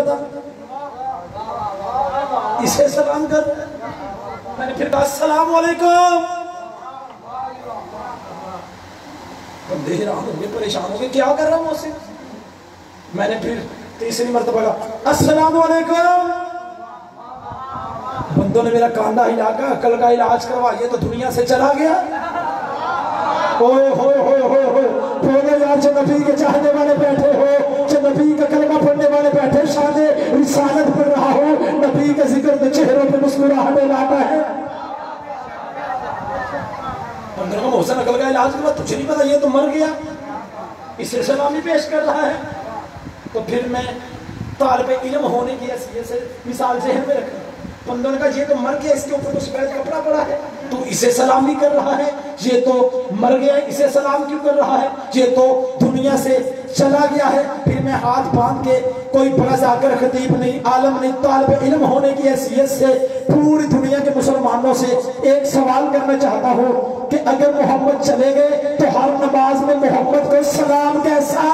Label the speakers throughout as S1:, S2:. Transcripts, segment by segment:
S1: पता, इसे सलाम कर। मैंने फिर कहा अस्सलाम वालेकुम। बंदे हैरान हो गए, परेशान हो गए, क्या कर रहा हूं उससे। मैंने फिर तीसरी मरतबा कहा अस्सलाम वालेकुम। बंदों ने मेरा कांधा हिलाकर अकल का इलाज करवाइए तो दुनिया से चला गया। ओए होए होए होए होए, बोलो यार, जो नबी के चाहने वाले बैठे हो, जो नबी का कलमा पढ़ने वाले बैठे, शाने रिसालत पढ़ रहा हो, नबी का जिक्र तो चेहरों पे मुस्कुराहट लाता है। अंदर का मोहसन अकल का इलाज करवा, तुझे नहीं पता ये तो मर गया, इसे सलामी पेश कर रहा है। तो फिर मैं तालिब इल्म होने की हैसियत से मिसाल ज़हन में रखा। बंदों ने कहा ये तो मर गया, इसके ऊपर तो सफेद कपड़ा पड़ा है, तू इसे सलाम नहीं कर रहा है। ये तो मर गया, इसे सलाम क्यों कर रहा है, ये तो दुनिया से चला गया है। फिर मैं हाथ बांध के, कोई बड़ा जाकर खतीब नहीं, आलम नहीं, तालिब इल्म होने की हैसियत से पूरी दुनिया के मुसलमानों से एक सवाल करना चाहता हूँ कि अगर मोहम्मद चले गए तो हर नमाज में मोहम्मद को सलाम कैसा।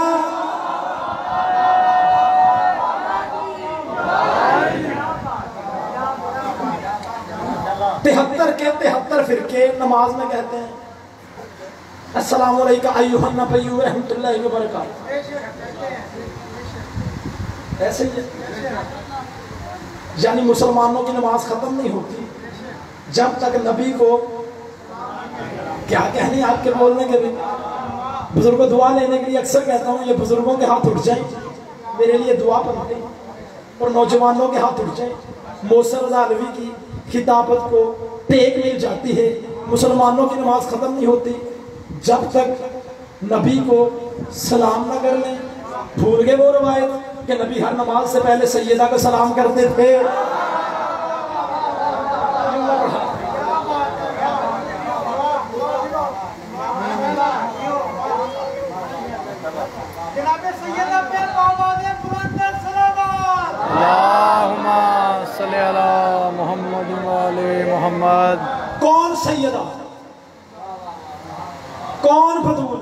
S1: 73 के 73 फिरके नमाज में कहते हैं अस्सलामु अलैका अय्युहन नबी व रहमतुल्लाहि व बरकातहू। ऐसे ही यानी मुसलमानों की नमाज खत्म नहीं होती जब तक नबी को, क्या कहने आपके बोलने के भी, बुजुर्गों दुआ लेने के लिए अक्सर कहता हूँ, ये बुजुर्गों के हाथ उठ जाए मेरे लिए दुआ पढ़ दें, और नौजवानों के हाथ उठ जाए। मौसर रज़ा अलवी की खिताबत को टेक मिल जाती है। मुसलमानों की नमाज ख़त्म नहीं होती जब तक नबी को सलाम ना कर लें। भूल गए वो रवायत कि नबी हर नमाज से पहले सैयदा को सलाम करते थे।
S2: मोहम्मद।
S1: कौन सैयदा, कौन फतूल।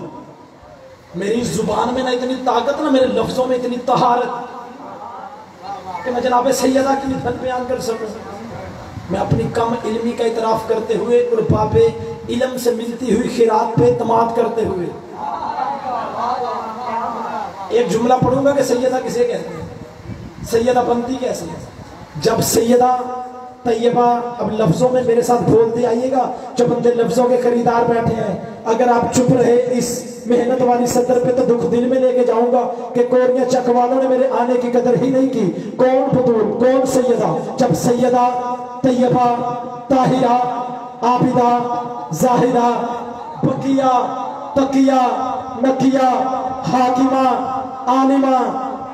S1: मेरी जुबान में ना इतनी ताकत, ना मेरे लफ्जों में इतनी तहारत कि मैं जनाब सैयदा की निफत बयान कर सकूं। मैं अपनी कम इल्मी का इतराफ करते हुए और बाबे इल्म से मिलती हुई खिरात पे तमाद करते हुए एक जुमला पढ़ूंगा कि सैयदा किसे कहते हैं, सैयदा बनती कैसे है। जब सैयदा तैयबा, अब लफ्जों में मेरे साथ बोलते आइएगा जो बंदे लफ्जों के खरीदार बैठे हैं। अगर आप चुप रहे इस मेहनत वाली सदर पे तो दुख दिल में लेके जाऊंगा कि कोरिया चक वालों ने मेरे आने की कदर ही नहीं की। कौन फतूल, कौन सैयदा। जब सैयदा तैयबा ताहिरा आबिदा जाहिरा बकिया तकिया नकिया हाकिमा आलिमा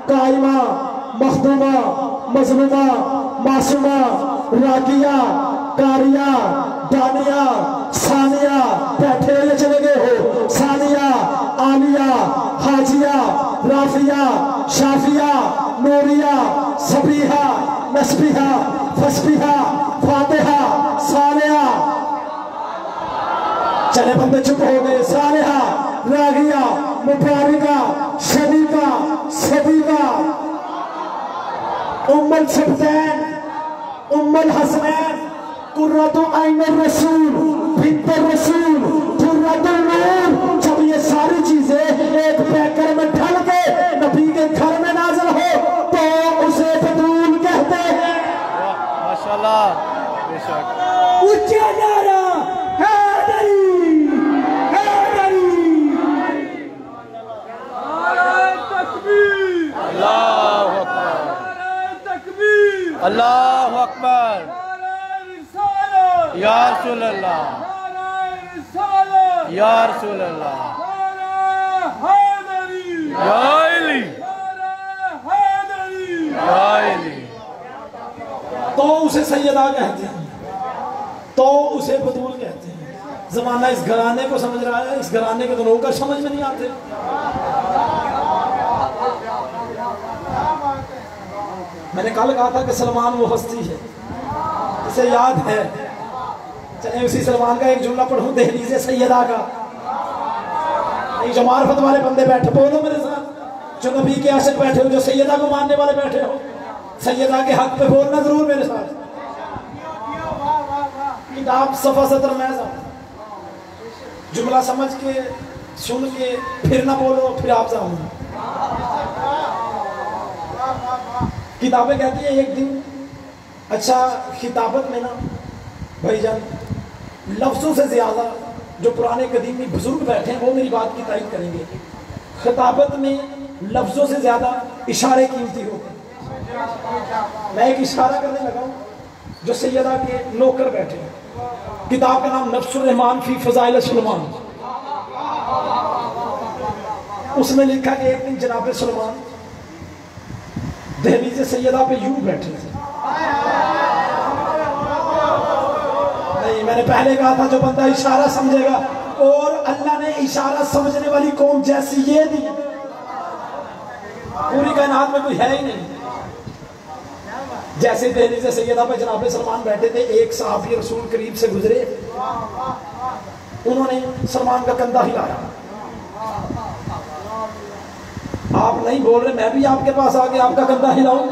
S1: कायमा मखदूमा मजलूमा मासूमा राकिया कारिया दानिया सानिया, बैठे हुए चले गए हो, सानिया आलिया हाजिया राफिया शाफिया नूरिया सबीहा नस्बिहा फस्बिहा फातिहा सालिया। चले बंदे चुप हो गए। सालिहा रागिया मुबारिका शरीका सदीका उम्मल सब्तैन उम्मल हसनैन कुर्रतु आइनुर रसूल बिन्तर रसूल कुर्रतुल नूर। जब ये सारी चीजें एक पैकर में ढल के नबी के घर में नाज़िल हो तो उसे फतूल कहते हैं।
S2: माशाल्लाह, बेशक।
S1: ऊंचा नारा हैदरी हैदरी।
S2: तकबीर, अल्लाहु अकबर, तकबीर, अल्लाहु अकबर। या रसूल अल्लाह, या रसूल अल्लाह, या अली, या अली।
S1: तो उसे सैयदा कहते हैं, तो उसे बतूल कहते हैं। जमाना इस घराने को समझ रहा है, इस घराने के दोनों का समझ में नहीं आते। मैंने कल कहा था कि सलमान वो हस्ती है, इसे याद है। चले उसी सलमान का एक जुमला पढ़ूं, दहलीज़े सैयदा का। जो मार्फत वाले बंदे बैठे, बोलो मेरे साथ, जो नबी के आशिक बैठे हो, जो सैयदा को मानने वाले बैठे हो। सैयदा के हक पे बोलना जरूर मेरे साथ। किताब सफा सतर में जुमला समझ के सुन के फिर ना बोलो, फिर आप जाओ। किताबें कहती है एक दिन, अच्छा खिताबत में ना भाईजान लफ्जों से ज्यादा जो पुराने कदीमी बुजुर्ग बैठे हैं वो मेरी बात की तारीफ करेंगे। खिताबत में लफ्जों से ज्यादा इशारे कीमती होते हैं। मैं एक इशारा करने लगा हूं जो सैयदा के नौकर बैठे हैं। किताब का नाम नफ्सुर रहमान फी फजाइल सुलेमान। उसमें लिखा कि एक दिन जनाब सुलेमान दहलीज सैयदा पे यूं बैठे थे। नहीं, मैंने पहले कहा था जो बंदा इशारा समझेगा, और अल्लाह ने इशारा समझने वाली कौम जैसी ये दी, पूरी कायनात में कोई है ही नहीं। जैसे दहलीज सैयदा पे जनाब सलमान बैठे थे, एक सहाबी रसूल करीब से गुजरे, उन्होंने सलमान का कंधा हिलाया। आप नहीं बोल रहे, मैं भी आपके पास आके आपका कंधा हिलाऊं?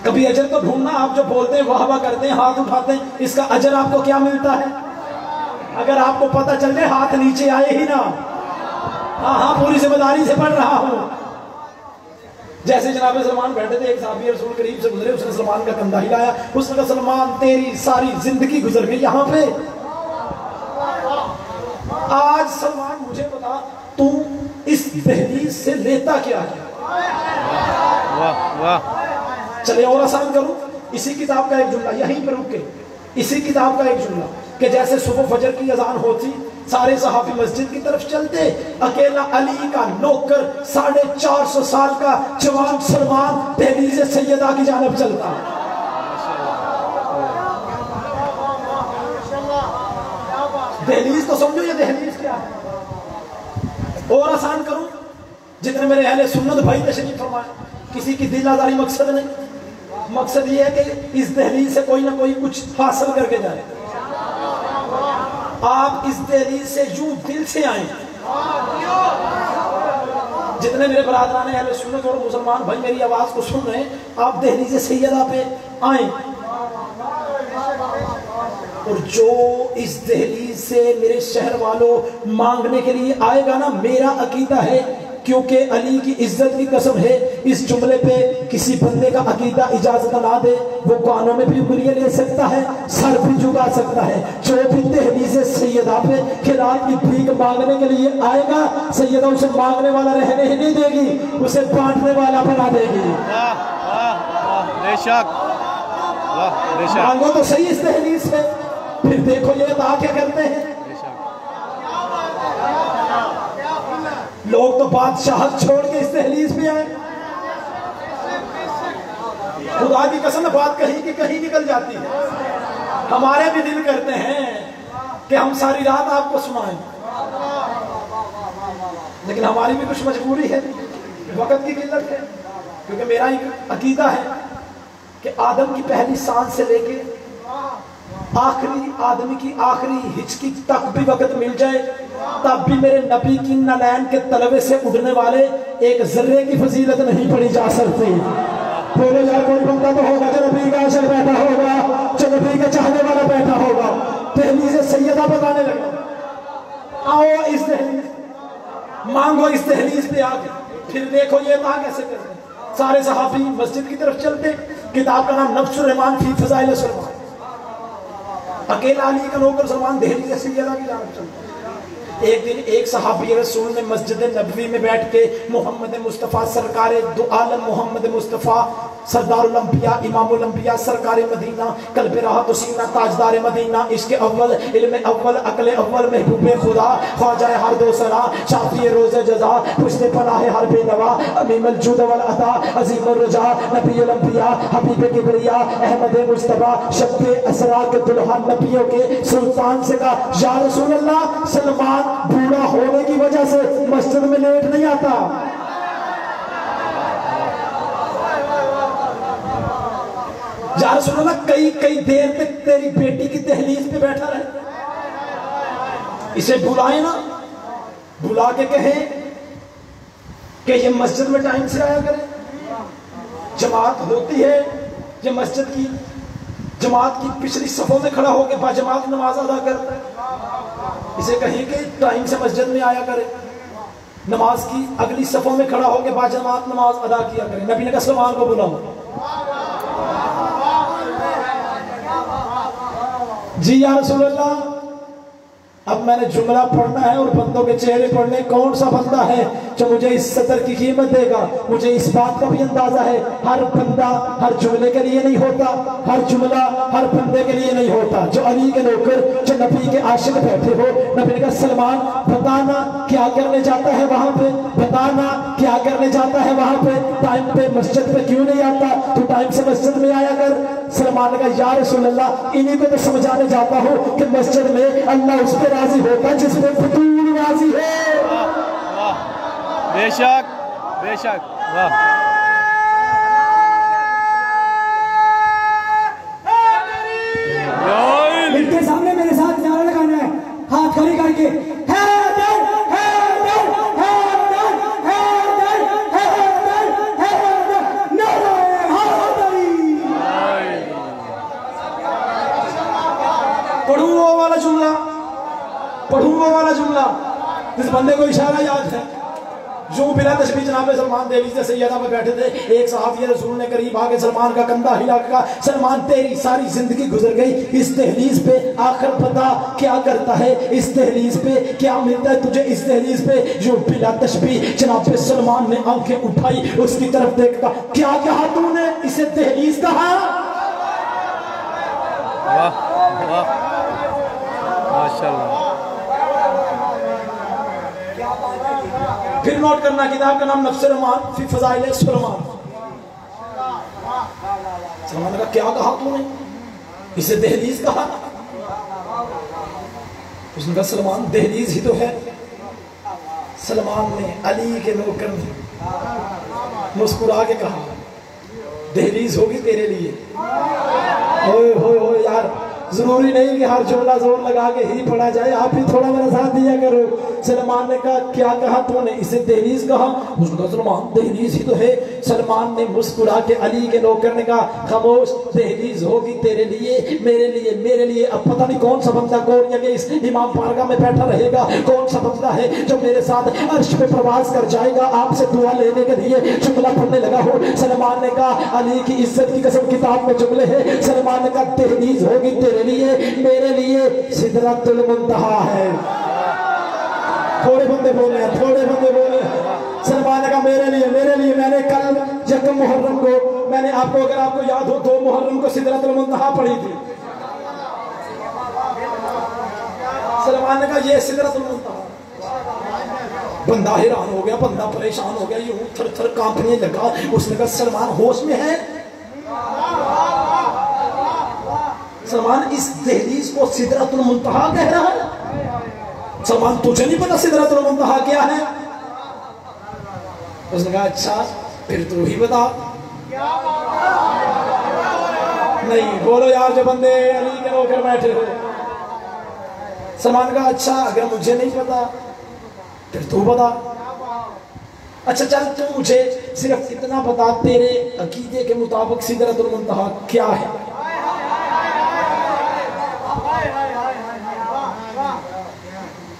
S1: कभी अजर तो ढूंढना। आप जो बोलते हैं वाह वाह करते हैं, हाथ उठाते हैं, इसका अजर आपको क्या मिलता है? अगर आपको पता चल जाए हाथ नीचे आए ही ना। हाँ हाँ, पूरी जिम्मेदारी से पढ़ रहा हूं। जैसे जनाब सलमान बैठे थे, एक साहबी रसूल करीब से गुजरे, उसने सलमान का कंधा हिलाया। उसने कहा सलमान तेरी सारी जिंदगी गुजर गई यहाँ पे, आज सलमान मुझे बता तू इस दहलीज से लेता क्या है?
S2: वाह वाह।
S1: चले और आसान करूं, इसी किताब का एक जुमला, यहीं पर रुक के इसी किताब का एक जुमला कि जैसे सुबह फजर की अजान होती, सारे सहाबी मस्जिद की तरफ चलते, अकेला अली का नौकर 450 साल का जवान सलमान दहलीज सैयदा की जानब चलता। दहलीज तो समझो, ये दहलीज क्या है। और आसान करूं, जितने मेरे अहले सुन्नत भाई तशरीफ फरमाए, किसी की दिल आजारी मकसद नहीं, मकसद ये है कि इस दहलीज से कोई ना कोई कुछ हासिल करके जाए। आप इस दहलीज से यूं दिल से आए। जितने मेरे बरादरान अहले सुन्नत और मुसलमान भाई मेरी आवाज को सुन रहे हैं, आप दहलीज सैयदा पे आए, और जो इस दहलीज से मेरे शहर वालों मांगने के लिए आएगा ना, मेरा अकीदा है, क्योंकि अली की इज्जत की कसम है, इस जुमले पे किसी बंदे का अकीदा इजाजत ना दे, वो कानों में भी उंगलियां ले सकता है, सर भी झुका सकता है। जो भी दहलीज सैयदा पे खिरात की भीख मांगने के लिए आएगा, सैयदा उसे मांगने वाला रहने ही नहीं देगी, उसे बांटने वाला बना देगी।
S2: बेशक,
S1: मांगो तो सही इस दहलीज से, फिर देखो ये अता क्या करते हैं। लोग तो बादशाहत छोड़ के इस दहलीज पे आए। खुदा की कसम बात कहीं की कहीं निकल जाती है। हमारे भी दिल करते हैं कि हम सारी रात आपको सुनाएं, लेकिन हमारी भी कुछ मजबूरी है, वक्त की किल्लत है। क्योंकि मेरा एक अकीदा है कि आदम की पहली सांस से लेके आखिरी आदमी की आखिरी हिचकी तक भी वक्त मिल जाए, तब भी मेरे नबी की नलैन के तलवे से उड़ने वाले एक जर्रे की फजीलत नहीं पड़ी जा सकती। बोले यार, कोई बंदा तो होगा जो नबी का आशिक बैठा होगा, जो नबी का चाहने वाला बैठा होगा। दहलीज सैयदा बताने लगा, आओ इस दहलीज, मांगो इस दहलीज पे आके, फिर देखो ये था कैसे करते। सारे सहाबी मस्जिद की तरफ चलते। किताब का नाम नफ्सुर रहमान फी फजाइल सुलेमान। अकेला अली का नौकर सलमान दहलीज सैयदा की जानब चलता। एक दिन एक सहाबी रसूल ने मस्जिद नबवी में बैठ के मोहम्मद मुस्तफ़ा सरकार दो आलम मोहम्मद मुस्तफ़ा सरदारुल अंबिया इमामुल अंबिया सरकार मदीना कल्ब राहत सीना ताजदार मदीना इश्क़ अव्वल इल्म अव्वल अक्ल अव्वल महबूब खुदा ख्वाजा हर दो सला शाफी रोज़े जज़ा पुश्ते पनाह हर बेनवा अमीमुल जूद वल अता अज़ीमुर रजा नबीउल अंबिया हबीब किबरिया अहमद मुस्तफ़ा शब्बे असरार के दुल्हा नबियों के सुल्तान से कहा, या रसूल अल्लाह, सलमान बूढ़ा होने की वजह से मस्जिद में लेट नहीं आता। या रसूल अल्लाह, कई कई देर तक तेरी बेटी की दहलीज पे बैठा रहे, इसे बुलाए ना, बुला के कहे कि ये मस्जिद में टाइम से आया करें, जमात होती है, ये मस्जिद की जमात की पिछली सफों में खड़ा होकर बाजमात नमाज अदा करता है, इसे कहें कि टाइम से मस्जिद में आया करे, नमाज की अगली सफों में खड़ा होकर बाजमात नमाज अदा किया करे। नबी ने कहा सलमान को बुलाओ। जी या रसूल अल्लाह, अब मैंने जुमला पढ़ना है और बंदों के चेहरे पढ़ने, कौन सा बंदा है जो मुझे इस सतर की कीमत देगा? मुझे इस बात का भी अंदाजा है, हर बंदा हर जुमले के लिए नहीं होता, हर जुमला हर बंदे के लिए नहीं होता। जो अली के नौकर, जो नबी के आशिक बैठे हो, नबी ने कहा सलमान बताना क्या करने जाता है वहां पे, बताना क्या करने जाता है वहां पे, टाइम पे मस्जिद पे क्यों नहीं आता, तू टाइम से मस्जिद में आया कर। सलमान ने कहा या रसूल अल्लाह, इन्हीं को तो समझाने जाता हूँ कि मस्जिद में अल्लाह उस पर राजी होता जिसमें फतूल राजी है।
S2: बेशक बेशक, वाह।
S3: इनके सामने मेरे साथ नारा लगाना है, हाथ खड़ी करके
S1: पढ़ूंगा वाला जुमला जिस बंदे को इशारा याद है। जो बिला तशबीह जनाब सलमान देवी से सैयदा में बैठे थे, एक साहब रसूल ने करीब आके सलमान का कंधा हिला के कहा सलमान तेरी सारी जिंदगी गुजर गई, इस दहलीज पे आखिर पता क्या करता है, इस दहलीज पे क्या मिलता है तुझे, इस दहलीज पे। जो बिला तशबीह जनाब सलमान ने आंखें उठाई, उसकी तरफ देखा, क्या कहा तूने, इसे दहलीज कहा?
S2: माशाल्लाह।
S1: फिर नोट करना, किताब का नाम नफ्स रहमान फी फज़ाइल सुलेमान। सलमान का क्या कहा तूने, इसे दहलीज कहा? उसने कहा सलमान दहलीज ही तो है। सलमान ने, अली के नौकर ने मुस्कुरा के कहा दहलीज होगी तेरे लिए। ओए होए होए यार, जरूरी नहीं कि हर जुमला जोर लगा के ही पढ़ा जाए, आप भी थोड़ा मेरा साथ दिया करो। सलमान ने कहा क्या कहा तूने, इसे दहलीज कहा? उसने कहा सलमान दहलीज ही तो है। सलमान ने मुस्कुरा के अली के नौकर ने कहा खामोश, दहलीज होगी तेरे लिए, मेरे लिए, मेरे लिए। अब पता नहीं कौन सा बंदा कोरिया के इस इमाम पारगा में बैठा रहेगा, कौन सा बंदा है जो मेरे साथ अर्श पे प्रवास कर जाएगा आपसे दुआ लेने के लिए। जुमला पढ़ने लगा हो, सलमान ने कहा अली की इज्जत की कसम किताब में जुमले है। सलमान ने कहा दहलीज होगी तेरे लिए, मेरे लिए सिदरतुल मुंतहा है। थोड़े बंदे बोले हैं, थोड़े बंदे बोले हैं। सलमान ने कहा मेरे लिए, मेरे लिए। मैंने कल यकम मुहर्रम को, मैंने आपको, अगर आपको याद हो, 2 मुहर्रम को सिदरतुल मुंतहा पढ़ी थी। सलमान ने कहा ये सिदरतुल मुंतहा। बंदा हैरान हो गया, बंदा परेशान हो गया, यूं थर थर कांपने लगा। उसने कहा सलमान होश में है? सलमान इस दहलीज को सिदरतुल मुंतहा कह रहा है? सलमान तुझे नहीं पता सिदरतुल मुंतहा क्या है? उसने कहा अच्छा फिर तू ही बता। नहीं बोलो यार, जो बंदे अली के नौकर बैठे हो। सलमान कहा अच्छा अगर मुझे नहीं पता फिर तू बता। अच्छा चल तू मुझे सिर्फ इतना बता, तेरे अकीदे के मुताबिक सिदरतुल मुंतहा क्या है?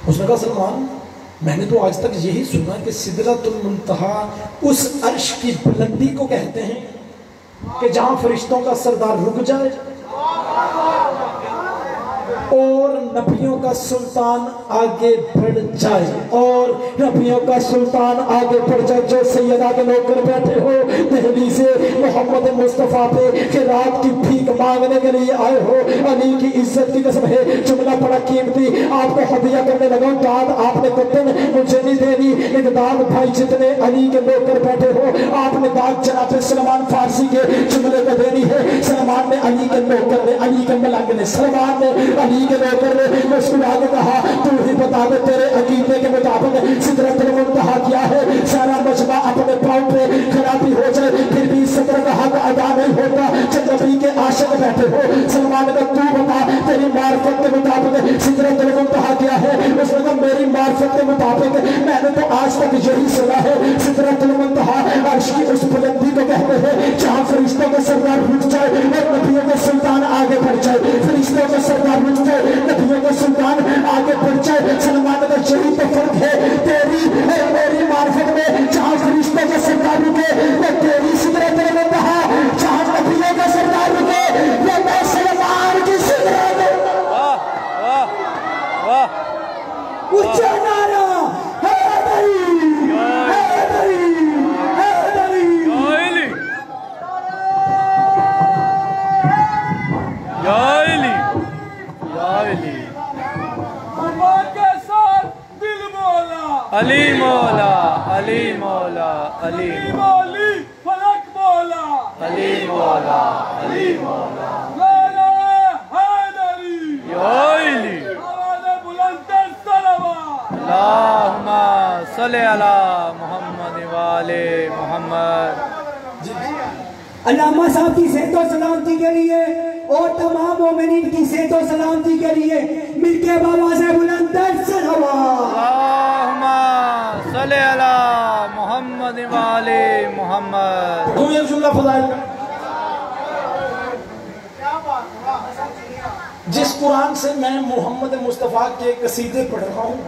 S1: उसने कहा सलमान मैंने तो आज तक यही सुना कि सिदरतुल मुंतहा उस अर्श की बुलंदी को कहते हैं कि जहां फरिश्तों का सरदार रुक जाए और नबियों का सुल्तान आगे बढ़ जाए, और नबियों का सुल्तान आगे बढ़ जाए। जो सैयदा के नौकर बैठे हो दहली से मोहम्मद मुस्तफ़ा पे कि रात की भीख मांगने के लिए आए हो, अली की इज्जत की कसम है जुमला बड़ा कीमती आपको हदिया करने लगा। दाद आपने कतन मुझे नहीं देनी, एक दाद भाई जितने अली के नौकर बैठे हो आपने दाद जनाब सलमान फारसी के जुमले को देनी है। सलमान ने अली के नौकर ने, अली के मलंग ने, सलमान ने अली के नौकर ने मुस्कुरा के कहा तू ही बता दे तेरे अकीदे के मुताबिक सिदरतुल मुंतहा क्या है? सारा मजमा अपने पांव पे खड़ा भी हो जाए फिर भी सदर का हक अदा नहीं होता। जब नबी के आशिक बैठे हो, सलमान का तू बता तेरी माँ मार्फत के मुताबिक सिदरतुल मुंतहा क्या है, उसने कहा मेरी मार्फत के मुताबिक मैंने तो आज तक यही सुना है सिदरतुल मुंतहा अर्श की उस बुलंदी को कहते हैं जहाँ फरिश्तों का सरदार रुक जाए और नबियों का सुल्तान आगे बढ़ जाए, फरिश्तों का सरदार रुक जाए, नबियों का सुल्तान आगे बढ़ जाए। सलमान का यही तो फर्क है तेरी और मेरी मार्फत में, जहाँ फरिश्तों का सरदार रुके वो तेरी सिदरतुल मुंतहा, जहाँ नबियों का सरदार रुके वो मैं सलमान की सिदरत।
S2: वाह वाह वाह।
S3: ऊंचा नारा हैदरी हैदरी हैदरी।
S2: याइली याइली
S4: के साथ दिल मौला,
S2: अली मौला अली मौला अली
S4: मौली फलक मौला,
S2: अली मौला अली मौला
S4: लाला हैदरी,
S2: याइली
S4: आवाज़ बुलंद सलवा।
S2: अल्लाहुम्मा सल्ली अला मुहम्मद वाले मोहम्मद।
S3: अल्लामा साहब की सेहतो सलामती के लिए और तमाम मोमिनीन की सेहतो सलामती के लिए मिलके बाबा से बुलंद सलवा।
S2: अल्लाहुम्मा सल्ली अला मुहम्मद वाले मोहम्मद।
S1: तुम एक जुमला फजाइल का, जिस कुरान से मैं मोहम्मद मुस्तफ़ा के कसीदे पढ़ रहा हूँ,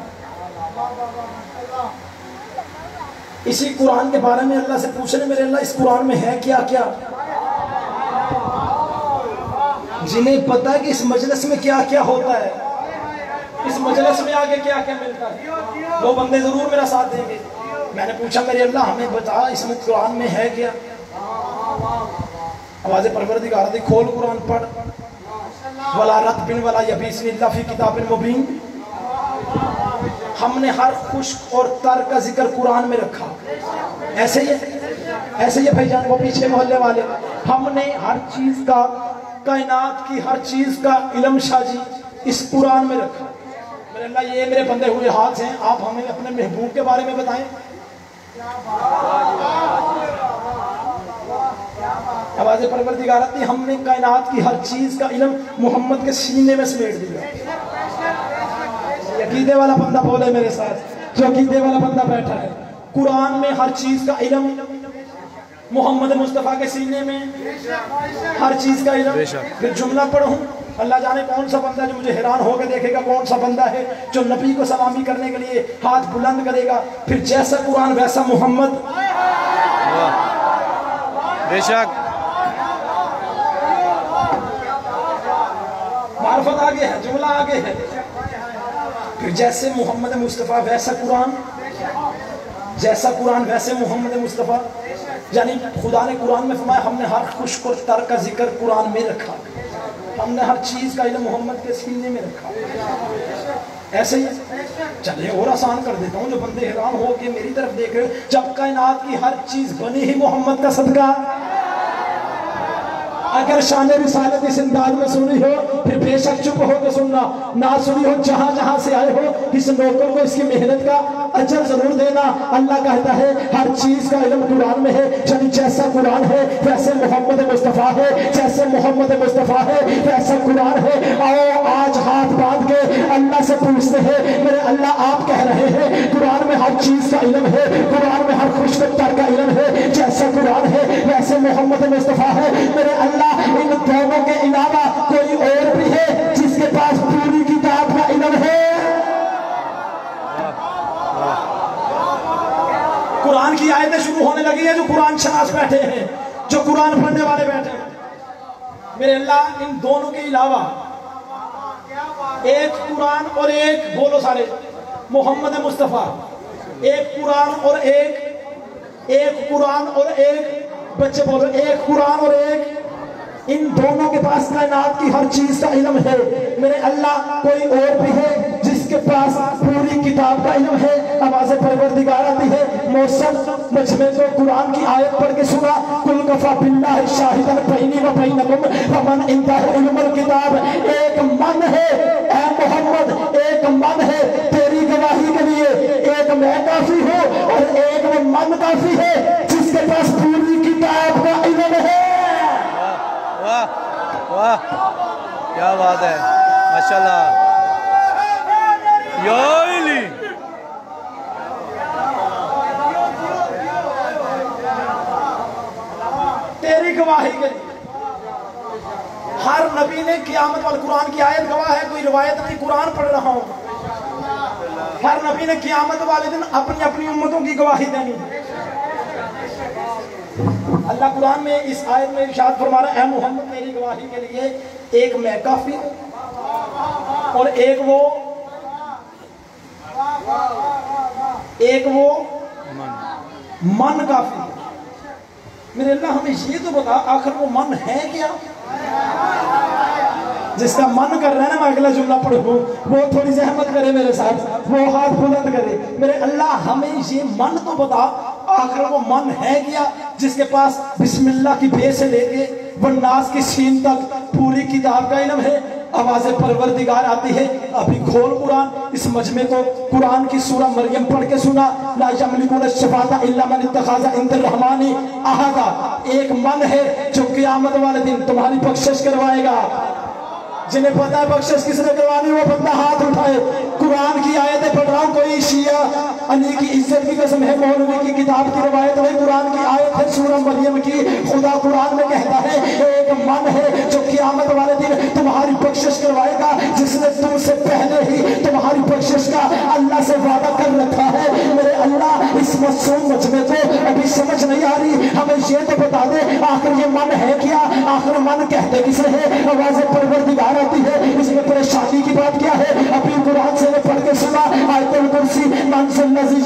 S1: इसी कुरान के बारे में अल्लाह से पूछने मेरे अल्लाह इस कुरान में है क्या क्या। जिन्हें पता है कि इस मजलिस में क्या क्या होता है, इस मजलिस में आगे क्या क्या मिलता है, वो बंदे जरूर मेरा साथ देंगे। मैंने पूछा मेरे अल्लाह हमें बता इसमें कुरान में है क्या। आवाज़ परवरदिगार दी खोल कुरान पढ़, वला रत बिन वला यबीस इल्ला फी किताबिन मुबीन। हमने हर खुश्क और तर का जिक्र कुरान में रखा। ऐसे ही भाईजान वो पीछे मोहल्ले वाले, हमने हर चीज का, कायनात की हर चीज का इल्म शाजी इस कुरान में रखा। मेरे अल्लाह ये मेरे बंदे हुए हाथ हैं, आप हमें अपने महबूब के बारे में बताएं। आवाज़ परवरदिगार आती, हमने कायनात की हर चीज का इल्म मोहम्मद के सीने में समेट दिया। अकीदे वाला बंदा बोले मेरे साथ, जो अकीदे वाला बंदा बैठा है, कुरान में हर चीज का इल्म मोहम्मद मुस्तफ़ा के सीने में, हर चीज का इल्म। फिर जुमला पढ़ूं, अल्लाह जाने कौन सा बंदा जो मुझे हैरान होकर देखेगा, कौन सा बंदा है जो नबी को सलामी करने के लिए हाथ बुलंद करेगा। फिर जैसा कुरान वैसा मोहम्मद।
S2: बेशक
S1: मार्फत आगे है, जुमला आगे है। फिर जैसे मोहम्मद मुस्तफ़ा वैसा कुरान, जैसा कुरान वैसे मोहम्मद मुस्तफ़ा। यानी खुदा ने कुरान में फरमाया हमने हर खुश्क और तर का जिक्र कुरान में रखा, हमने हर चीज़ का इल्म मोहम्मद के सीने में रखा। ऐसे ही चले और आसान कर देता हूँ, जो बंदे हैरान हो के मेरी तरफ देख रहे, जब कायनात की हर चीज़ बनी ही मोहम्मद का सदका। अगर शान रिसालत इस अंदाज में सुनी हो फिर बेशक चुप हो के सुनना, ना सुनी हो जहां जहां से आए हो इस नौकर को इसकी मेहनत का अजर जरूर देना। अल्लाह कहता है हर चीज का इल्म कुरान में है, यानी जैसा कुरान है वैसे मोहम्मद मुस्तफ़ा है, जैसे मोहम्मद मुस्तफ़ा है वैसा कुरान है। आओ आज हाथ बांध के अल्लाह से पूछते हैं, मेरे अल्लाह आप कह रहे हैं कुरान में हर चीज का इल्म है, कुरान में हर खुशतर का इल्म है, जैसा कुरान है वैसे मोहम्मद मुस्तफ़ा है। मेरे अल्लाह इन दोनों के अलावा कोई और भी है जिसके पास पूरी किताब का इल्म है? कुरान की आयतें शुरू होने लगी है, जो कुरान शनास बैठे हैं, जो कुरान पढ़ने वाले बैठे हैं। मेरे अल्लाह इन दोनों के अलावा एक कुरान और एक, बोलो सारे, मोहम्मद मुस्तफ़ा, एक कुरान और एक कुरान और एक, बच्चे बोलो, एक कुरान और एक, इन दोनों के पास कायनात की हर चीज का इल्म है। मेरे अल्लाह कोई और भी है जिसके पास पूरी किताब का इल्म है? आवाज़ परवरदिगार आती है, मौसम मजमे को कुरान की आयत पढ़ के सुना, कुल कफा बिल्लाहि शाहिदन बैनी व बैनकुम फमन इंदहु इल्मुल किताब। एक मन है ऐ मोहम्मद, एक मन है तेरी गवाही के लिए, एक मैं काफी हूँ और एक वो मन काफी है जिसके पास पूरी किताब का इल्म है।
S2: वाह वाह क्या बात है, माशाल्लाह या अली।
S1: तेरी गवाही के लिए हर नबी ने क़यामत वाले कुरान की आयत गवाह है, कोई रिवायत नहीं, कुरान पढ़ रहा हूं। हर नबी ने क़यामत वाले दिन अपनी अपनी उम्मतों की गवाही देनी है। अल्लाह कुरान में इस आयत में इरशाद फरमा रहा है, मोहम्मद मेरी गवाही के लिए एक मैं काफी और एक वो मन काफी। मेरे अल्लाह हमें ये तो बता, आखिर वो मन है क्या? जिसका मन कर रहा है ना मैं अगला जुमला पढ़ूं, वो थोड़ी जहमत करे मेरे साथ, वो हाथ बुलंद करे। मेरे अल्लाह हमें ये मन तो बता, आखिर वो मन है क्या जिसके पास बिस्मिल्लाह की बे से लेके वन्नास की सीन तक पूरी किताब का इल्म है। आवाज़ परवरदिगार आती है, अभी खोल कुरान, इस मजमे को कुरान की सूरह मरियम पढ़ के सुना। ला यमलिकुन शफाअत इल्ला मन इत्तखज़ इंदर रहमानी अहदा। एक मन है जो क़यामत वाले दिन तुम्हारी बख्शिश करवाएगा। जिन्हें पता है बख्शिश किसने करवानी, वो बंदा हाथ उठाए। कुरान की आयतें पढ़ रहा हूँ, कोई शिया अली की इज्जत की कसम है, मौलवी की किताब की रवायत है, कुरान की आयत है सूरह मरियम की। खुदा कुरान में कहता है एक मन है जो क़यामत वाले दिन तुम्हारी बख्शिश करवाएगा, जिसने तुमसे पहले ही तुम्हारी बख्शिश का अल्लाह से वादा कर रखा है। मेरे अल्लाह इस मासूम मजमे को अभी समझ नहीं आ रही, हमें ये तो बता दे आखिर ये मन है क्या, आखिर मन कहते किसे है? आवाज़ परवरदिगार आती है, इसमें परेशानी की बात क्या है? अभी कुरान से पढ़ के सुना, आयतुल कुर्सी मंजिल नज़ीर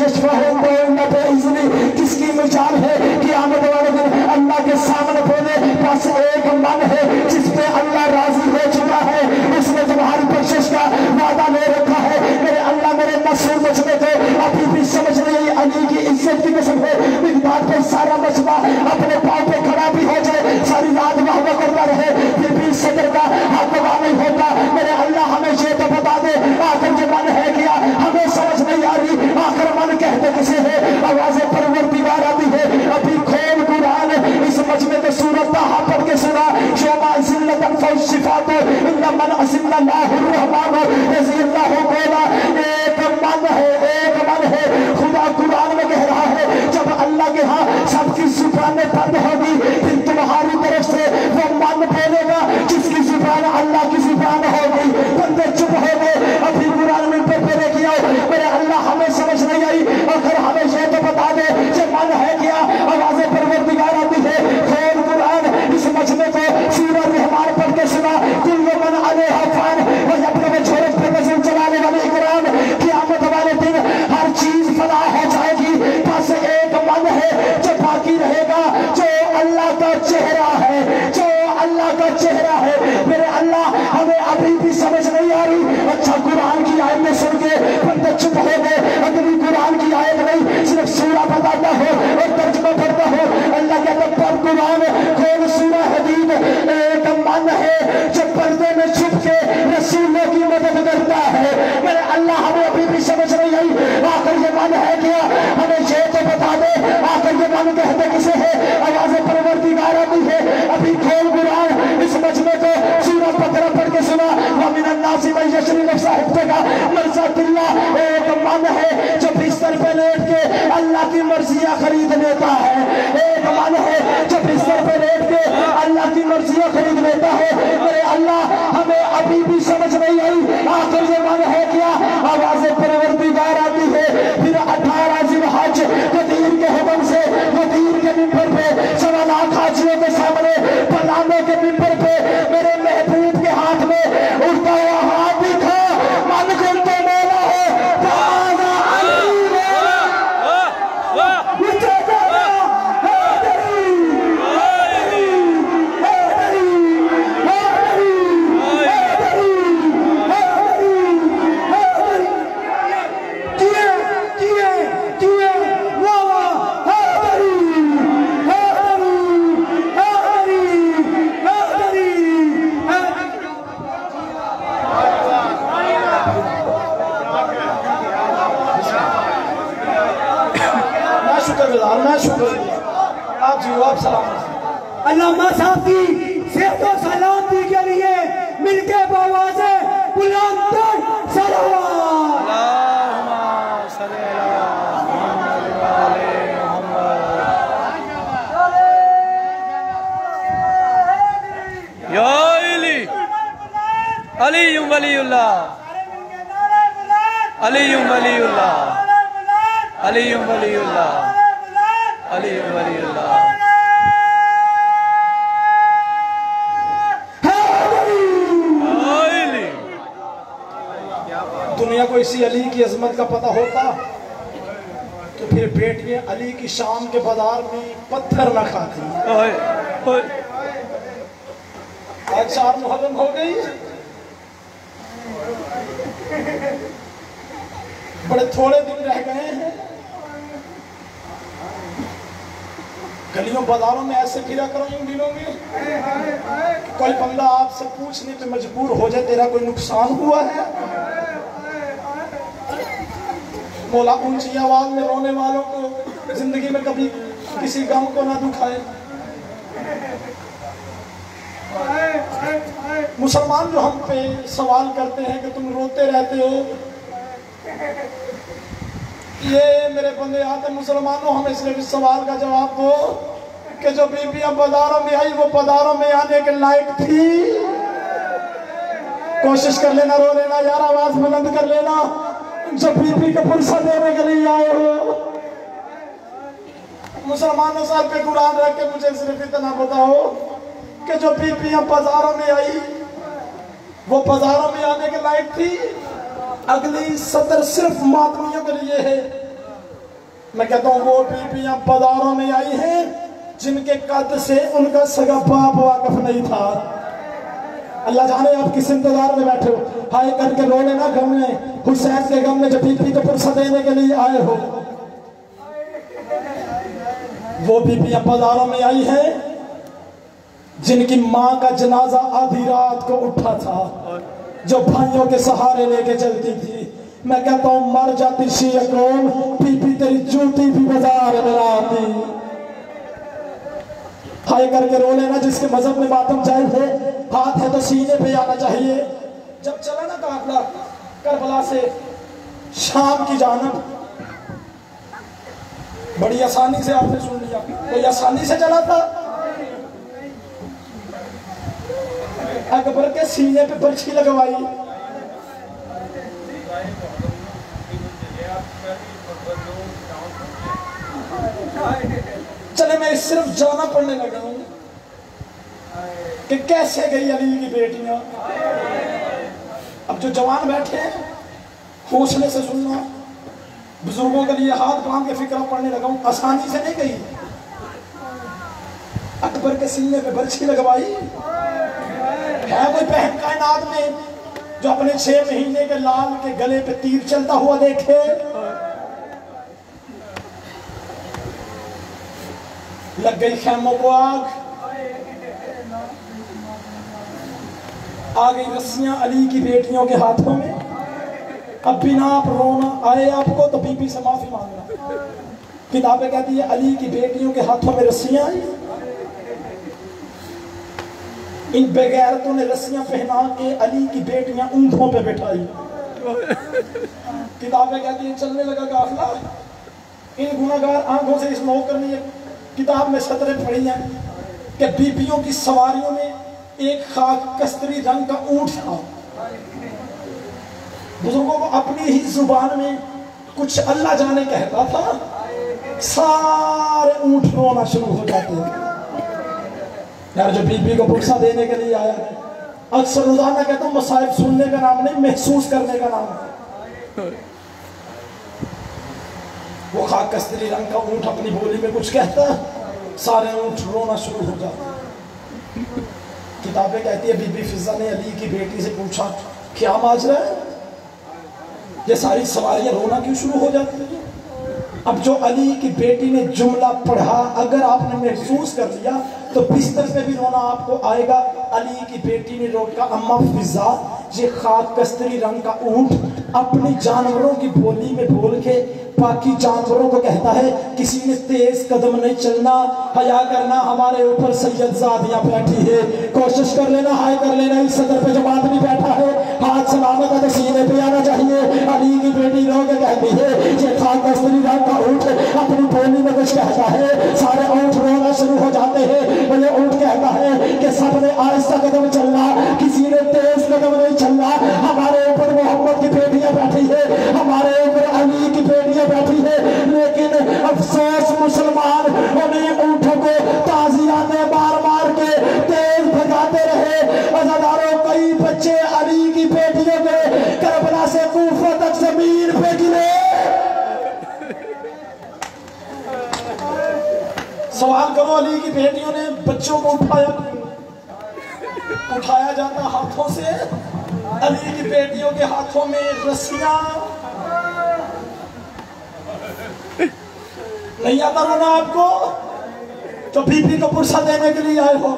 S1: किसकी मिसाल है? क़यामत वाले दिन अल्लाह के सामने बोले बस एक मन है जिस पे अल्लाह राजी हो चुका है, उसने तुम्हारी बख्शिश का वादा ले रखा है। मेरे अल्लाह मेरे मशहूर मजमे को अभी भी समझ नहीं आई। अली की इज्जत की कसम है, मिक़दार पे सारा मजमा अपने पाँव पे खड़ा भी हो जाए, सारी रात वाह करता रहे, फिर भी सदर का हाथ नहीं होता। मेरे अल्लाह हमें ये तो बता दे आखिर ये मन है क्या? हमें समझ नहीं आ रही आखिर मन कहते किसे है? आवाज़ परवरदिगार आती है, अभी खोल कुरान, इस मजमे में सूरत ताहा पढ़ के सुना। शोमा जिल्लतन फौशिफात इन्ना मन असिल्लाहुर रहमान रज़ियल्लाहु बोला एक मन है, एक मन है। खुदा कुरान में कह रहा है जब अल्लाह के यहाँ सबकी जुबानें बंद होगी, फिर तुम्हारी तरफ से वो मन बोलेगा जिसकी जुबान अल्लाह की जुबान होगी। बंदे चुप हो गए, अभी कुरान में पेरे किया। मेरे अल्लाह हमें समझ नहीं आई, अगर हमें ये तो बता दे ये मन है क्या? आवाज़ परवरदिगार आती है, खोल कुरान, इस मजमे को सूरह रहमान पढ़ के सुना। कुल्लु मन अलैहा फ़ान व यब्क़ा छोड़ पे नज़र चलाने वाले इकराम। क़यामत वाले दिन हर चीज फना हो जाएगी, बस एक मन है जो बाकी रहेगा, जो अल्लाह का चेहरा है, जो अल्लाह का चेहरा है। मेरे अल्लाह हमें अभी भी समझ नहीं आ रही। अच्छा कुरान की आयत में सुन के बंदे चुप हो गए, अगली कुरान की आयत नहीं, सिर्फ सूरा बताता हो और तर्जुमा पढ़ता हो। अल्लाह कहता है कुरान खोल सूरा हदीद, एक मन है जो पर्दे में छुप के रसूलों की मदद करता है। मेरे अल्लाह हमें अभी भी समझ नहीं आई आखिर ये मन है क्या? हमें ये तो बता दे आखिर ये मन कहते किसे है? आवाज़ परवरदिगार आती है, अभी खोल कुरान, इस मजमे को सूरह बकरा पढ़ के सुना। वमिनन नासि मन यशरी नफ्सा इब्तिगा मर्ज़ातिल्लाह, एक मन है जो बिस्तर पे लेट के अल्लाह की मर्जियाँ खरीद लेता है। एक मन है जो बिस्तर पे लेट के अल्लाह की मर्जियाँ खरीद लेता है। मेरे अल्लाह हमें अभी भी समझ नहीं आई आखिर ये मन है क्या? आवाज़ परवरदिगार आती है, फिर 18 ज़िलहज गदीर के हुक्म से गदीर के मिंबर पे 1.25 लाख हाजियों के सामने पलाने के मिंबर पे मेरे महबूब के हाथ में उड़ता हुआ हाथ दिखा, मन खुलते मेला है ताज़ा अली आप जी आप सलाम।
S3: अल्लामा साहब की सेहत और सलामती के लिए मिलके बाबा से बुलंदर सलावत।
S2: अल्लाहुम्मा सल्ली अला मुहम्मद व आले मुहम्मद। या अली वलीउल्लाह, अली वलीउल्लाह, अली वलीउल्लाह, अली वलीउल्लाह।
S1: दुनिया को इसी अली की अजमत का पता होता तो फिर बेटियां अली की शाम के बाजार में पत्थर न खाती। आज 4 मुहर्रम हो गई, बड़े थोड़े दिन रह गए हैं। गलियों बाजारों में ऐसे फिरा करो इन दिनों में, कोई बंदा आपसे पूछने पे मजबूर हो जाए तेरा कोई नुकसान हुआ है। मौला ऊंची आवाज में रोने वालों को जिंदगी में कभी किसी गम को ना दुखाए। मुसलमान जो हम पे सवाल करते हैं कि तुम रोते रहते हो, ये मेरे बंदे आते मुसलमानों हमें सिर्फ इस सवाल का जवाब दो कि जो बीबियां बाजारों में आई वो बाजारों में आने के लायक थी। कोशिश कर लेना, रो लेना यार, आवाज बुलंद कर लेना। जो बीबी को फुर्सत देने के लिए आए हो, मुसलमानों सर पे कुरान रख के मुझे सिर्फ इतना बताओ कि जो बीबियां बाजारों में आई वो बाजारों में आने के लायक थी। अगली सतर सिर्फ मातमियों के लिए है। मैं कहता हूँ वो बीबियां बाजारों में आई हैं जिनके कद से उनका सगा बाप वाकिफ नहीं था। अल्लाह जाने आप किस इंतजार में बैठे हो। हाय करके रो लेना गम में, हुसैन के गम में जो बीबी को फुर्सत देने के लिए आए हो। वो बीबियां बाजारों में आई हैं जिनकी माँ का जनाजा आधी रात को उठा था, जो भाइयों के सहारे लेके चलती थी। मैं कहता हूँ मर जाती शिया कौम, बीबी तेरी जूती भी बाजार में आती। हाय करके रो लेना जिसके मजहब में मातम जायज है, हाथ है तो सीने पे आना चाहिए। जब चला ना काफिला करबला से शाम की जानब, बड़ी आसानी से आपने सुन लिया, कोई आसानी से चला था। अकबर के सीने पे बर्छी लगवाई। चले मैं सिर्फ जाना पढ़ने लगा हूं कि कैसे गई अली की बेटियां। अब जो जवान बैठे हैं हौसले से सुनना, बुजुर्गों के लिए हाथ बांध के फिक्र पढ़ने लगा हूं। आसानी से नहीं गई। अकबर के सीने पे बर्छी लगवाई। है कोई बहन कायनात में जो अपने 6 महीने के लाल के गले पे तीर चलता हुआ देखे? लग गई खैमों को आग, आ गई रस्सियां अली की बेटियों के हाथों में। अब बिना आप रोना आए आपको तो बीबी से माफी मांगना। किताबें कहती है अली की बेटियों के हाथों में रस्सियां आई। इन बेगैरतों ने रस्सियां पहना के अली की बेटियां ऊंटों पे बैठाई। किताबें कहती है चलने लगा काफिला। इन गुनाहगार आंखों से इस नौकर ने किताब में सतरें पढ़ी हैं कि बीबियों की सवारियों में एक खाक कस्तरी रंग का ऊंट था। बुजुर्गों को अपनी ही जुबान में कुछ अल्लाह जाने कहता था, सारे ऊंट रोना शुरू हो जाते हैं। यार जो बीबी को फुर्सत देने के लिए आया है, अक्सर रोजाना कहता हूँ मसाइब सुनने का नाम नहीं, महसूस करने का नाम है। वो खाक कस्तरी रंग का ऊंट अपनी बोली में कुछ कहता, सारे ऊंट रोना शुरू हो जाते। किताबें कहती है बीबी फिजा ने अली की बेटी से पूछा क्या माजरा है, ये सारी सवारियां रोना क्यों शुरू हो जाती है? अब जो अली की बेटी ने जुमला पढ़ा अगर आपने महसूस कर लिया तो बिस्तर पे भी रोना आपको आएगा। अली की बेटी ने रोका अम्मा फिजा ये खाक कस्तरी रंग का ऊंट अपनी जानवरों की बोली में बोल के बाकी जानवरों को कहता है किसी ने तेज कदम नहीं चलना, हया करना, हमारे ऊपर सैयदजादियां बैठी है, कोशिश कर लेना, हाय कर लेना। इस सदर पे जो आदमी बैठा है हाथ सलामत है तो सीने पे आना चाहिए। अली की बेटी रो के कहती है ये खाक कस्तूरी रंग का ऊँट अपनी बोली में कुछ कहता है, सारे ऊँट रोना शुरू हो जाते हैं। ये ऊँट कहता है कि सबने आहिस्ता कदम चलना, किसी ने तेज कदम नहीं चलना। हमारे ऊपर मोहम्मद की बेटियां बैठी है, हमारे ऊपर अली की बेटियां बैठी है, लेकिन अफसोस मुसलमान उन्हें ऊँटों को ताजियाने मार मार के तेज भगाते रहे। अज़ादारों कई बच्चे अली की बेटियों के करबला से कूफा तक जमीन पे गिरे। सवाल करो अली की बेटियों ने बच्चों को उठाया जाता हाथों से, अली की बेटियों के हाथों में रस्सियां। नहीं आता रोना आपको? तो बीबी को पुरसा देने के लिए आए हो।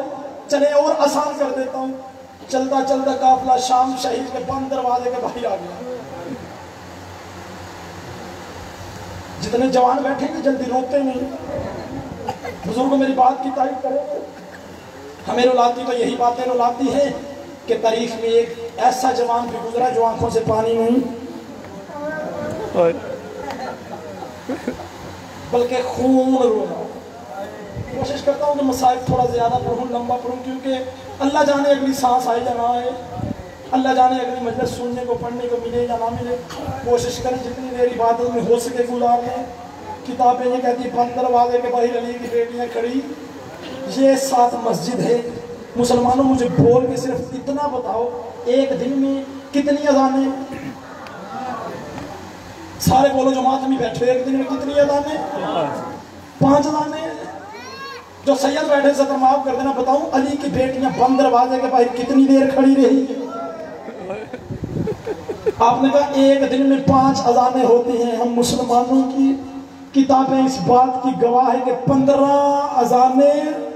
S1: चले और आसान कर देता हूं। चलता चलता काफिला शाम शहीद के बंद दरवाजे के बाहर आ गया। जितने जवान बैठेंगे जल्दी रोकते नहीं, बुजुर्ग मेरी बात की तारीफ करेंगे। हमें रुलाती तो यही बातें रुलाती है कि तारीख में एक ऐसा जवान भी गुजरा जो आंखों से पानी नहीं बल्कि खून रोना। कोशिश करता हूँ कि मसाइल थोड़ा ज़्यादा पढ़ूँ, लंबा पढ़ूँ, क्योंकि अल्लाह जाने अगली सांस आए या ना आए, अल्लाह जाने अगली मजलिस सुनने को पढ़ने को मिले या ना मिले। कोशिश करें जितनी देर इबादत में हो सके गुजार लें। किताबें ये कहती बंद दरवाजे के बाहर अली की बेटियाँ खड़ी। ये 7 मस्जिद है। मुसलमानों मुझे बोल के सिर्फ इतना बताओ, एक दिन में कितनी अजानें? सारे बोलो जमात में बैठे, एक दिन में कितनी अजानें? 5 अजानें। जो सैयद बैठे सदर माफ कर देना, बताऊं अली की बेटियां बंद दरवाजे के बाहर कितनी देर खड़ी रही? आपने कहा एक दिन में 5 अजानें होती हैं। हम मुसलमानों की किताबें इस बात की गवाह है कि 15 अजानें।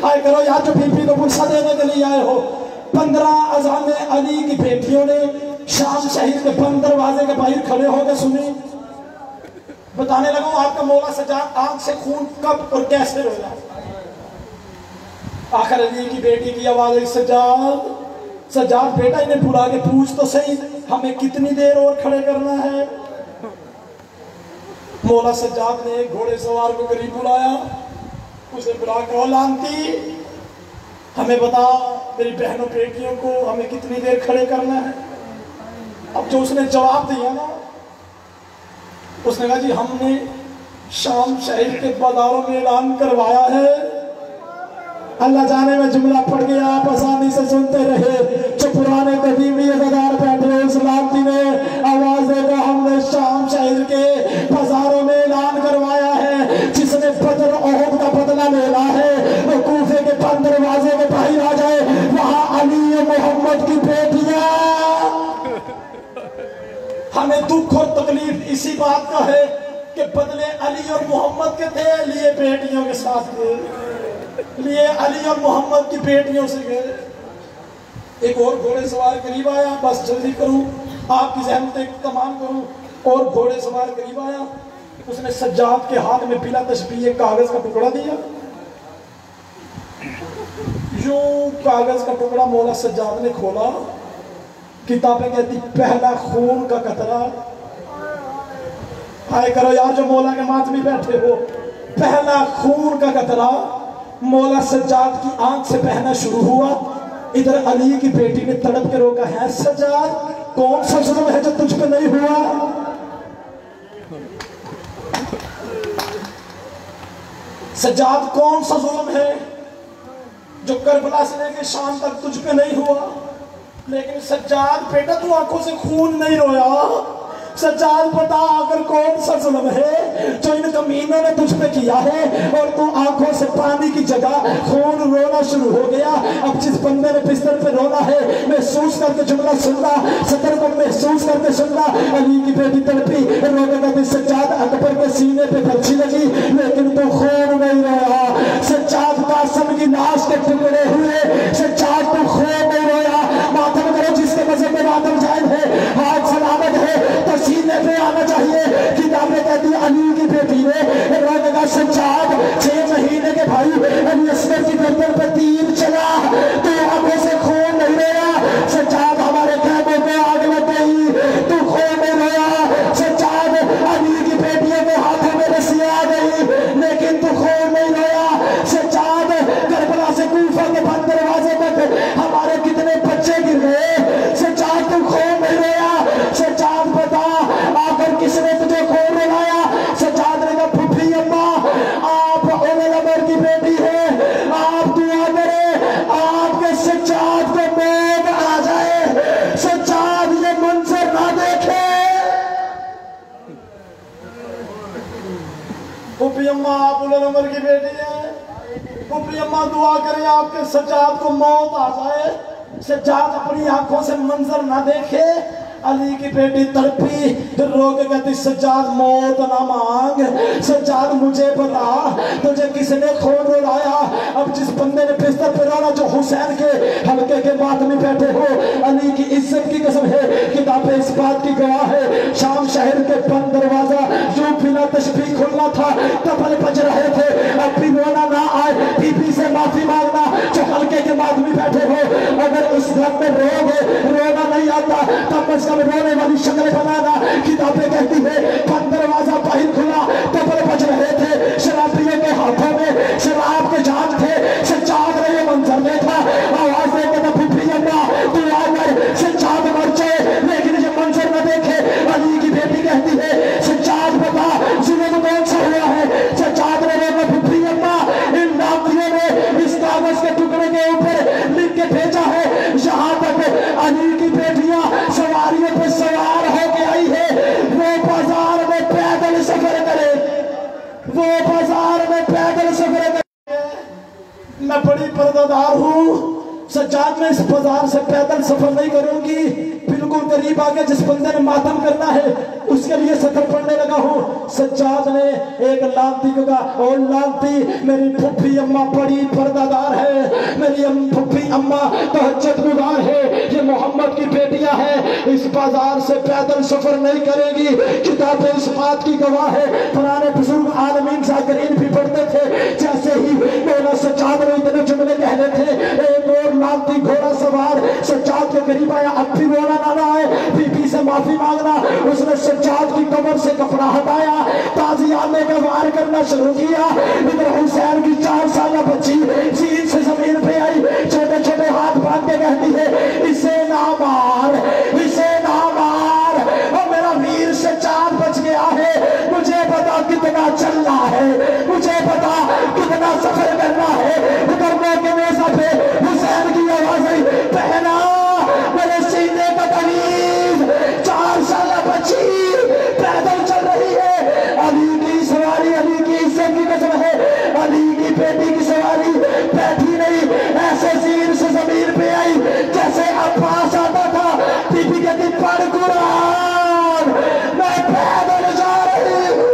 S1: हाय करो यार जो बीबी को पुरसा देने के लिए आए हो। 15 अजानें अली की बेटियों ने शाम शहीद के बंद दरवाजे के बाहर खड़े होकर सुनी। बताने लगा आपका मौला सज्जाद आंख से खून कब और कैसे रोया। आखिर अली की बेटी की आवाज है, सज्जाद सज्जाद बेटा इन्हें बुला के पूछ तो सही हमें कितनी देर और खड़े करना है। मौला सज्जाद ने एक घोड़े सवार को करीब बुलाया, उसे बुला के लानती हमें बता मेरी बहनों बेटियों को हमें कितनी देर खड़े करना है। अब जो उसने जवाब दिया ना, उसने कहा जी हमने शाम शहर के बाजारों में ऐलान करवाया है। अल्लाह जाने में जुमला पड़ गया, आप आसानी से सुनते रहे। जो पुराने कदीमी अज़ादार बैठे उस लालती ने आवाज देगा हमने शाम शहर के बाजारों में ऐलान करवाया है। जिसने बदर ओहद का बदला लेना है वो कूफे के बंद दरवाजे के बाहर आ जाए, वहां अली मोहम्मद की बेटियां। हमें दुख और तकलीफ इसी बात का है कि बदले अली और मोहम्मद के थे, लिए बेटियों के साथ लिए अली और मोहम्मद की बेटियों से गए। एक और घोड़े सवार करीब आया, बस जल्दी करूं आपकी ज़हमत तमाम करूं। और घोड़े सवार करीब आया, उसने सज्जाद के हाथ में बिला तशबीह एक कागज का टुकड़ा दिया। यूं कागज का टुकड़ा मौला सज्जाद ने खोला, किताबें कहती पहला खून का कतरा। हाय करो यार जो मौला के मातमी बैठे हो, पहला खून का कतरा मौला सज्जाद की आंख से बहना शुरू हुआ। इधर अली की बेटी ने तड़प के रोका, है सज्जाद कौन सा जुल्म है जो तुझ पे नहीं हुआ? सज्जाद कौन सा जुल्म है जो करबला से लेकर शाम तक तुझ पे नहीं हुआ? लेकिन सज्जाद बेटा तू आंखों से खून नहीं रोया। सज्जाद बता अगर कौन सा जुल्म है जो इन कमीनों ने तुझ पे किया है और तू आंखों से पानी की जगह खून रोना शुरू हो गया। अब जिस बंदे ने बिस्तर पे रोना है महसूस करके जुमला सुनना, सदर को महसूस करके सुनना। अली की बेटी तड़पी, रोने लगी, सज्जाद अकबर के सीने पे बच्ची लगी लेकिन तू खून नहीं रोया। सज्जाद कासिम की लाश के टुकड़े हुए, सज्जाद तू खून नहीं रोया। मातम करो जिसके मज़हब में मातम जायज़ है, हाथ सलामत है तो सीने पे आना चाहिए। बाद 6 महीने के भाई अली असगर की गर्दन पे तीर चला तो आंखों से खून नहीं रोया। सज्जाद हमारे कैबों पे आग लग गई तो खून नहीं रोया। सज्जाद अली की बेटियों के हाथों में रस्सी आ गई लेकिन तू खून नहीं रोया। सज्जाद करबला से कूफा के बंद दरवाजे तक हमारे कितने बच्चे गिर गए। सज्जाद तू खून नहीं रोया। सज्जाद बता आखिर किसने तुझे खून रुलाया। सज्जाद ने कहा फुफी अम्मा आप उमर अमर की बेटी है, आप दुआ करें आपके सज्जाद को मौत आ जाए, सज्जाद ये मंजर ना देखे। फुफी अम्मा आप उमर अमर की बेटी है, फुफी अम्मा दुआ करें आपके सज्जाद को मौत आ जाए, सज्जाद अपनी आंखों से मंजर ना देखे। अली की बेटी तड़पी तो रो के कहती सज्जाद मौत ना मांग, सज्जाद मुझे बता तुझे किसने खून रुलाया। अब जिस बंदे ने बिस्तर पे रोना जो हुसैन के हल्के के मातमी बैठे हो, अली की इज्जत की कसम है किताबें इस बात की गवाह है। शाम शहर के बंद दरवाजा जो बिना तशबीह खुलना था तबल बज रहे थे। अब भी रोना ना आए बीबी से माफी मांगना जो हल्के के मातमी बैठे हो। अगर उस घर में रोना नहीं आता तब रोने वाली शक्ल बनाना। किताबें कहती है बंद दरवाजा बाहर खुला तबल बज रहे थे, शराबियों के हाथों में शराब के जाम थे। सज्जाद ने ये मंजर देखा, आवाज देकर फुफी अम्मा तू आकर सज्जाद मर जाए लेकिन ये मंजर न देखे। अली की बेटी कहती है सज्जाद बता जुल्म कौन सा हुआ है। सज्जाद ने देखा फुफी अम्मा इन नामतियों ने इस कागज के टुकड़े के ऊपर लिख के भेजा है यहाँ तक अली की बेटियां सवारियों पे सवार होके आई है, वो बाजार में पैदल सफर करे, वो बाजार में पैदल सफर करे। मैं बड़ी पर्दादार हूँ सज्जाद में इस बाजार से पैदल सफर नहीं करूंगी। बिल्कुल करीब आके जिस बंदे ने मातम करना है उसके लिए सफर पढ़ने लगा हूँ। सज्जाद ने एक लांती को कहा और लांती मेरी फुफी अम्मा बड़ी पर्दादार है, मेरी फुफी अम्मा तहज्जुदगुजार है, ये मोहम्मद की बेटियां हैं, इस बाजार से पैदल सफर नहीं करेगी। किताबें इस बात की गवाह है। पुराने बुजुर्ग आलमीन जाकिरीन भी पढ़ते थे। जैसे ही मौला सज्जाद ने इतने जुमले कहने थे एक और लांती घोड़ा सवार सज्जाद के करीब आया। अब भी रोना ना आए, बीबी से माफी मांगना। उसने सज्जाद की कमर से कपड़ा हटाया, ताजियाने का वार करना शुरू किया। इधर हुसैन की 4 साल बच्ची सीन से जमीन पे आई, छोटे छोटे हाथ बांध के कहती है इसे ना मार, इसे ना मार, और मेरा वीर सज्जाद बच गया है। मुझे पता कितना चलना है, मुझे पता कितना सफर करना है। उतरने के मेजा पे हुसैन की आवाज आई पहना मेरे सीने का करीब 4 साल बच्ची पैदल चल रही है। अली की सवारी अली की इज्जत की कसम है, अली की बेटी की सवारी बैठी नहीं, ऐसे सीन से जमीन पे आई जैसे अब्बास आता था। बीबी कहती पढ़ कुरान, मैं पैदल जा रही हूँ।